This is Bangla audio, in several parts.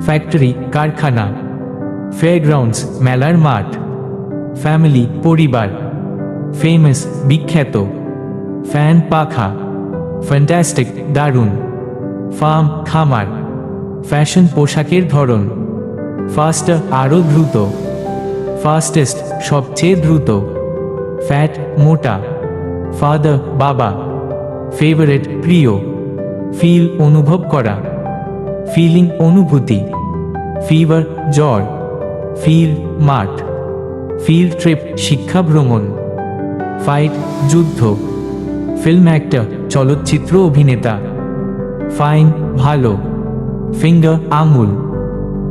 ফ্যাক্টরি কারখানা, ফেয়ারগ্রাউন্ডস মেলার মাঠ, ফ্যামিলি পরিবার, ফেমাস বিখ্যাত, ফ্যান পাখা, ফ্যান্টাস্টিক দারুণ, ফার্ম খামার, ফ্যাশন পোশাকের ধরন, ফাস্টার আরও দ্রুত, ফাস্টেস্ট সবচেয়ে দ্রুত, ফ্যাট মোটা, ফাদার বাবা, ফেভারিট প্রিয়, ফিল অনুভব করা, ফিলিং অনুভূতি, ফিভার জ্বর, ফিল মাঠ, ফিল্ড ট্রিপ শিক্ষা ভ্রমণ, ফাইট যুদ্ধ, ফিল্ম অ্যাক্টর চলচ্চিত্র অভিনেতা, ফাইন ভালো, ফিঙ্গার আঙুল,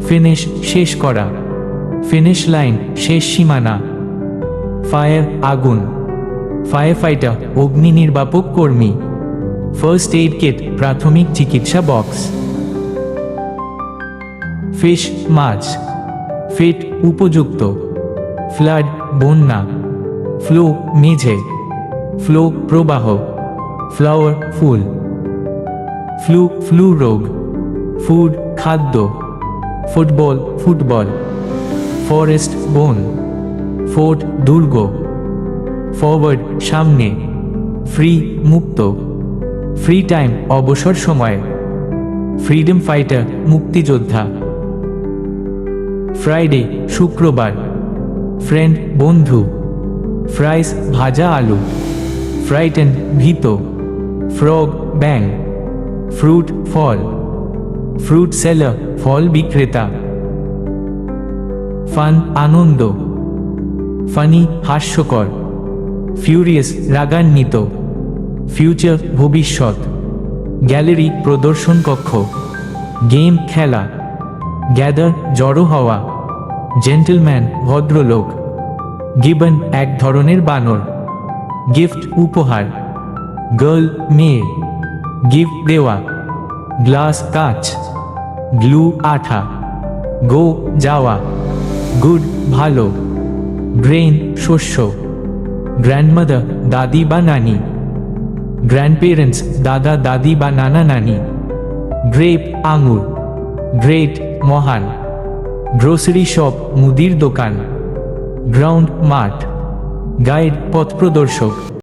ফিনিশ শেষ করা, ফিনিশ লাইন শেষ সীমানা, ফায়ার আগুন, ফায়ার ফাইটার অগ্নি নির্বাপক কর্মী, ফার্স্ট এইড কিট প্রাথমিক চিকিৎসা বক্স, ফিশ মাছ, ফিট উপযুক্ত, ফ্লাড বন্যা, ফ্লো মেঝে, ফ্লো প্রবাহ, ফ্লাওয়ার ফুল, ফ্লু রোগ, ফুড খাদ্য, ফুটবল ফুটবল, ফরেস্ট বন, ফোর্ট দুর্গ, ফরওয়ার্ড সামনে, ফ্রি মুক্ত, ফ্রি টাইম অবসর সময়, ফ্রিডম ফাইটার মুক্তিযোদ্ধা, ফ্রাইডে শুক্রবার, ফ্রেন্ড বন্ধু, ফ্রাইস ভাজা আলু, ফ্রাইটেন ভীত, ফ্রগ ব্যাং, ফ্রুট ফল, ফ্রুট সেলার ফল বিক্রেতা, ফান আনন্দ, ফানি হাস্যকর, ফিউরিয়াস রাগান্বিত, ফিউচার ভবিষ্যৎ, গ্যালারি প্রদর্শন কক্ষ, গেম খেলা, গ্যাদার জড়ো হওয়া, জেন্টলম্যান ভদ্রলোক, গিবন এক ধরনের বানর, গিফট উপহার, গার্ল মেয়ে, গিফট দেওয়া, গ্লাস কাচ, গ্লু আঠা, গো যাওয়া, গুড ভালো, গ্রেইন শস্য, গ্র্যান্ডমাদার দাদি বা নানি, গ্র্যান্ডপেরেন্টস দাদা দাদি বা নানা নানি, গ্রেপ আঙুর, গ্রেট মহান, গ্রোসারি শপ মুদির দোকান, গ্রাউন্ড মাঠ, গাইড পথপ্রদর্শক।